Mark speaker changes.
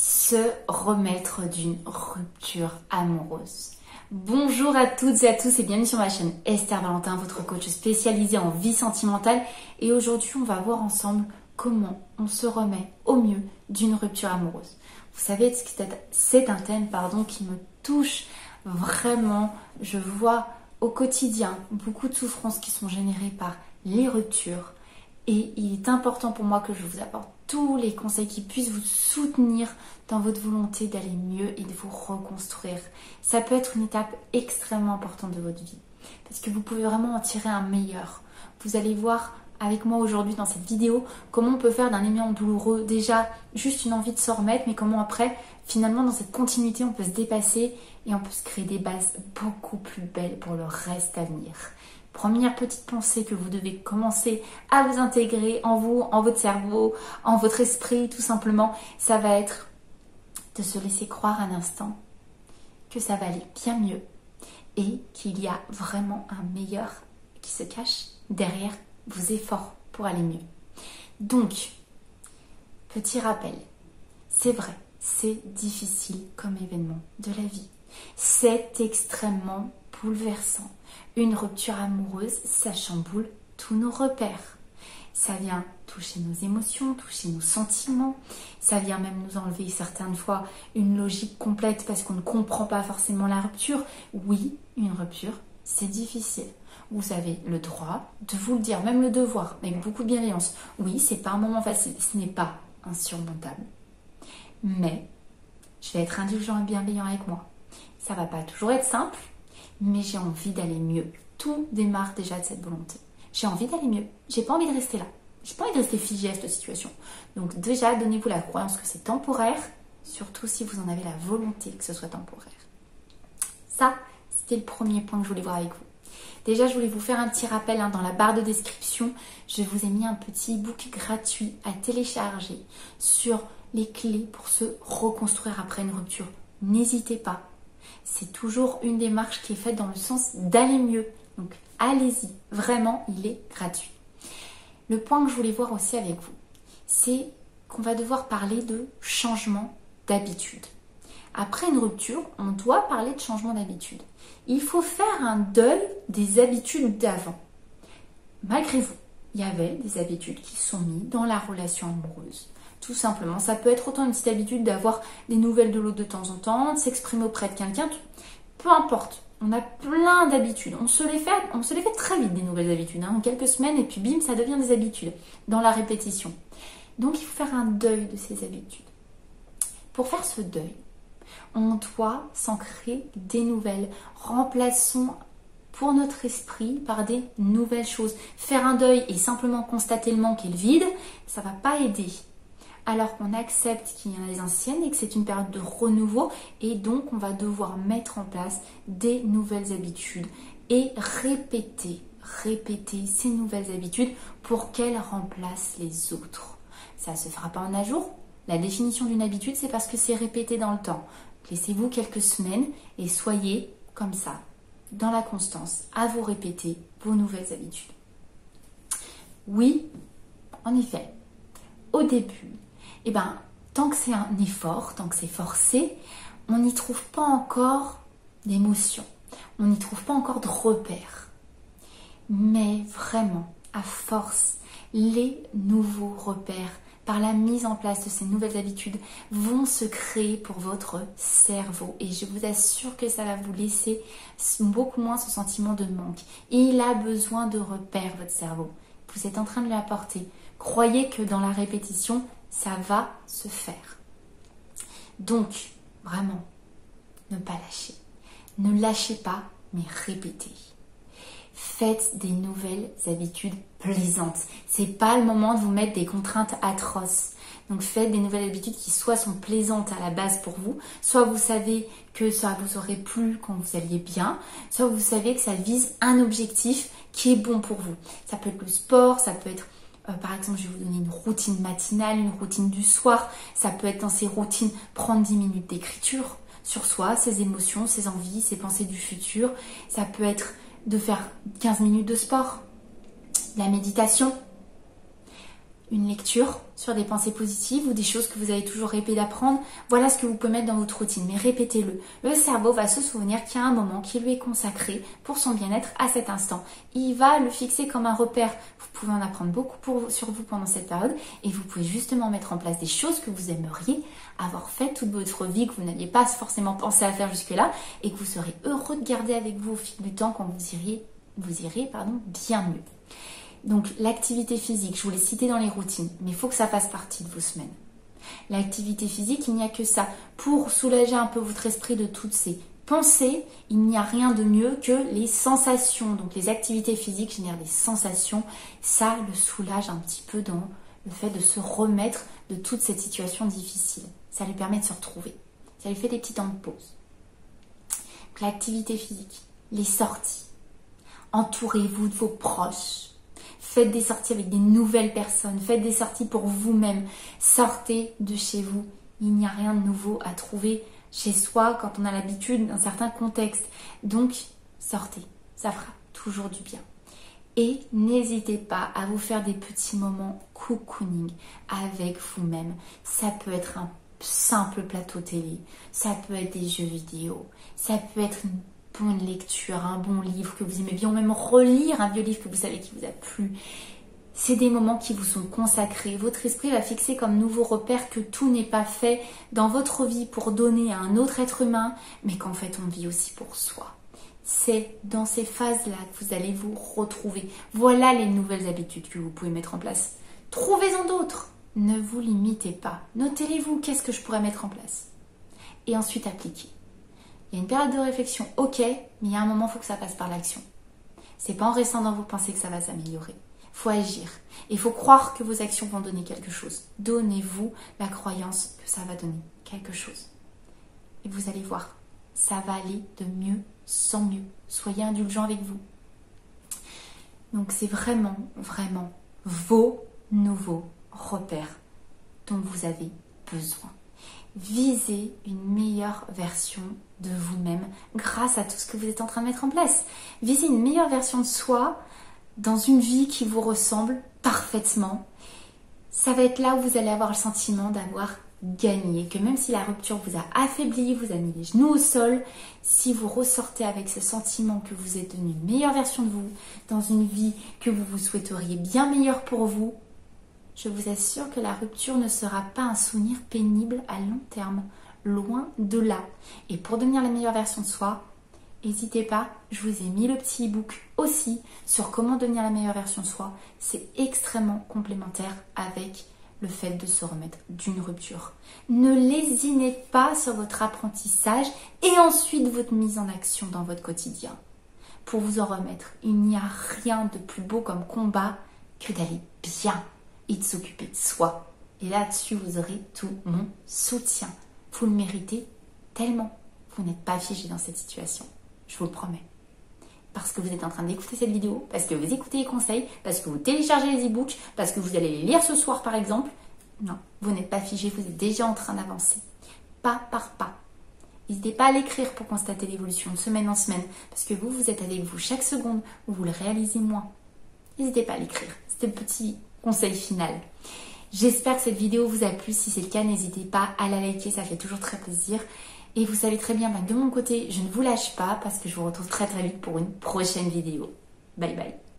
Speaker 1: se remettre d'une rupture amoureuse. Bonjour à toutes et à tous et bienvenue sur ma chaîne Esther Valentin, votre coach spécialisé en vie sentimentale. Et aujourd'hui, on va voir ensemble comment on se remet au mieux d'une rupture amoureuse. Vous savez, c'est un thème qui me touche vraiment. Je vois au quotidien beaucoup de souffrances qui sont générées par les ruptures. Et il est important pour moi que je vous apporte tous les conseils qui puissent vous soutenir dans votre volonté d'aller mieux et de vous reconstruire. Ça peut être une étape extrêmement importante de votre vie parce que vous pouvez vraiment en tirer un meilleur. Vous allez voir avec moi aujourd'hui dans cette vidéo comment on peut faire d'un aimant douloureux déjà juste une envie de se remettre, mais comment après finalement dans cette continuité on peut se dépasser et on peut se créer des bases beaucoup plus belles pour le reste à venir. Première petite pensée que vous devez commencer à vous intégrer en vous, en votre cerveau, en votre esprit tout simplement, ça va être de se laisser croire un instant que ça va aller bien mieux et qu'il y a vraiment un meilleur qui se cache derrière vos efforts pour aller mieux. Donc, petit rappel, c'est vrai, c'est difficile comme événement de la vie. C'est extrêmement bouleversant. Une rupture amoureuse, ça chamboule tous nos repères. Ça vient toucher nos émotions, toucher nos sentiments. Ça vient même nous enlever certaines fois une logique complète parce qu'on ne comprend pas forcément la rupture. Oui, une rupture, c'est difficile. Vous avez le droit de vous le dire, même le devoir, avec beaucoup de bienveillance. Oui, c'est pas un moment facile, ce n'est pas insurmontable. Mais je vais être indulgent et bienveillant avec moi. Ça va pas toujours être simple, mais j'ai envie d'aller mieux. Tout démarre déjà de cette volonté. J'ai envie d'aller mieux. J'ai pas envie de rester là. J'ai pas envie de rester figée à cette situation. Donc déjà, donnez-vous la croyance que c'est temporaire, surtout si vous en avez la volonté que ce soit temporaire. Ça, c'était le premier point que je voulais voir avec vous. Déjà, je voulais vous faire un petit rappel dans la barre de description. Je vous ai mis un petit e-book gratuit à télécharger sur les clés pour se reconstruire après une rupture. N'hésitez pas. C'est toujours une démarche qui est faite dans le sens d'aller mieux. Donc, allez-y. Vraiment, il est gratuit. Le point que je voulais voir aussi avec vous, c'est qu'on va devoir parler de changement d'habitude. Après une rupture, on doit parler de changement d'habitude. Il faut faire un deuil des habitudes d'avant. Malgré vous, il y avait des habitudes qui sont mises dans la relation amoureuse. Tout simplement, ça peut être autant une petite habitude d'avoir des nouvelles de l'autre de temps en temps, de s'exprimer auprès de quelqu'un, peu importe. On a plein d'habitudes. On se les fait très vite des nouvelles habitudes, en quelques semaines et puis bim, ça devient des habitudes dans la répétition. Donc il faut faire un deuil de ces habitudes. Pour faire ce deuil, on doit s'en créer des nouvelles. Remplaçons pour notre esprit par des nouvelles choses. Faire un deuil et simplement constater le manque et le vide, ça ne va pas aider. Alors qu'on accepte qu'il y en a des anciennes et que c'est une période de renouveau et donc on va devoir mettre en place des nouvelles habitudes et répéter ces nouvelles habitudes pour qu'elles remplacent les autres. Ça ne se fera pas en un jour. La définition d'une habitude, c'est parce que c'est répété dans le temps. Laissez-vous quelques semaines et soyez comme ça, dans la constance, à vous répéter vos nouvelles habitudes. Oui, en effet, au début, tant que c'est un effort, tant que c'est forcé, on n'y trouve pas encore d'émotion, on n'y trouve pas encore de repères. Mais vraiment, à force, les nouveaux repères, par la mise en place de ces nouvelles habitudes, vont se créer pour votre cerveau. Et je vous assure que ça va vous laisser beaucoup moins ce sentiment de manque. Il a besoin de repères, votre cerveau. Vous êtes en train de lui apporter. Croyez que dans la répétition, ça va se faire. Donc, vraiment, ne pas lâcher. Ne lâchez pas, mais répétez. Faites des nouvelles habitudes plaisantes. C'est pas le moment de vous mettre des contraintes atroces. Donc faites des nouvelles habitudes qui soit sont plaisantes à la base pour vous, soit vous savez que ça vous aurait plu quand vous alliez bien, soit vous savez que ça vise un objectif qui est bon pour vous. Ça peut être le sport, ça peut être par exemple, je vais vous donner une routine matinale, une routine du soir. Ça peut être dans ces routines prendre 10 minutes d'écriture sur soi, ses émotions, ses envies, ses pensées du futur. Ça peut être de faire 15 minutes de sport, de la méditation. une lecture sur des pensées positives ou des choses que vous avez toujours rêvé d'apprendre. Voilà ce que vous pouvez mettre dans votre routine, mais répétez-le. Le cerveau va se souvenir qu'il y a un moment qui lui est consacré pour son bien-être à cet instant. Il va le fixer comme un repère. Vous pouvez en apprendre beaucoup sur vous pendant cette période et vous pouvez justement mettre en place des choses que vous aimeriez avoir faites toute votre vie, que vous n'aviez pas forcément pensé à faire jusque-là et que vous serez heureux de garder avec vous au fil du temps quand vous irez bien mieux. Donc l'activité physique, je vous l'ai cité dans les routines, mais il faut que ça fasse partie de vos semaines. L'activité physique, il n'y a que ça. Pour soulager un peu votre esprit de toutes ces pensées, il n'y a rien de mieux que les sensations. Donc les activités physiques génèrent des sensations. Ça le soulage un petit peu dans le fait de se remettre de toute cette situation difficile. Ça lui permet de se retrouver. Ça lui fait des petits temps de pause. Donc l'activité physique, les sorties. Entourez-vous de vos proches. Faites des sorties avec des nouvelles personnes. Faites des sorties pour vous-même. Sortez de chez vous. Il n'y a rien de nouveau à trouver chez soi quand on a l'habitude d'un certain contexte. Donc, sortez. Ça fera toujours du bien. Et n'hésitez pas à vous faire des petits moments cocooning avec vous-même. Ça peut être un simple plateau télé. Ça peut être des jeux vidéo. Ça peut être une bonne lecture, un bon livre que vous aimez bien, ou même relire un vieux livre que vous savez qui vous a plu. C'est des moments qui vous sont consacrés. Votre esprit va fixer comme nouveau repère que tout n'est pas fait dans votre vie pour donner à un autre être humain, mais qu'en fait on vit aussi pour soi. C'est dans ces phases-là que vous allez vous retrouver. Voilà les nouvelles habitudes que vous pouvez mettre en place. Trouvez-en d'autres. Ne vous limitez pas. Notez-les-vous, qu'est-ce que je pourrais mettre en place? Et ensuite appliquez. Il y a une période de réflexion, ok, mais il y a un moment, il faut que ça passe par l'action. C'est pas en restant dans vos pensées que ça va s'améliorer. Il faut agir. Et il faut croire que vos actions vont donner quelque chose. Donnez-vous la croyance que ça va donner quelque chose. Et vous allez voir, ça va aller de mieux sans mieux. Soyez indulgents avec vous. Donc c'est vraiment, vraiment vos nouveaux repères dont vous avez besoin. Visez une meilleure version de vous-même grâce à tout ce que vous êtes en train de mettre en place. Visez une meilleure version de soi dans une vie qui vous ressemble parfaitement. Ça va être là où vous allez avoir le sentiment d'avoir gagné, que même si la rupture vous a affaibli, vous a mis les genoux au sol, si vous ressortez avec ce sentiment que vous êtes devenu une meilleure version de vous, dans une vie que vous vous souhaiteriez bien meilleure pour vous, je vous assure que la rupture ne sera pas un souvenir pénible à long terme, loin de là. Et pour devenir la meilleure version de soi, n'hésitez pas, je vous ai mis le petit e-book aussi sur comment devenir la meilleure version de soi. C'est extrêmement complémentaire avec le fait de se remettre d'une rupture. Ne lésinez pas sur votre apprentissage et ensuite votre mise en action dans votre quotidien. Pour vous en remettre, il n'y a rien de plus beau comme combat que d'aller bien et de s'occuper de soi. Et là-dessus, vous aurez tout mon soutien. Vous le méritez tellement. Vous n'êtes pas figé dans cette situation. Je vous le promets. Parce que vous êtes en train d'écouter cette vidéo, parce que vous écoutez les conseils, parce que vous téléchargez les e-books, parce que vous allez les lire ce soir par exemple. Non, vous n'êtes pas figé, vous êtes déjà en train d'avancer. Pas par pas. N'hésitez pas à l'écrire pour constater l'évolution de semaine en semaine, parce que vous êtes avec vous chaque seconde où vous le réalisez moins. N'hésitez pas à l'écrire. C'était le petit conseil final. J'espère que cette vidéo vous a plu. Si c'est le cas, n'hésitez pas à la liker, ça fait toujours très plaisir. Et vous savez très bien, de mon côté, je ne vous lâche pas parce que je vous retrouve très très vite pour une prochaine vidéo. Bye bye.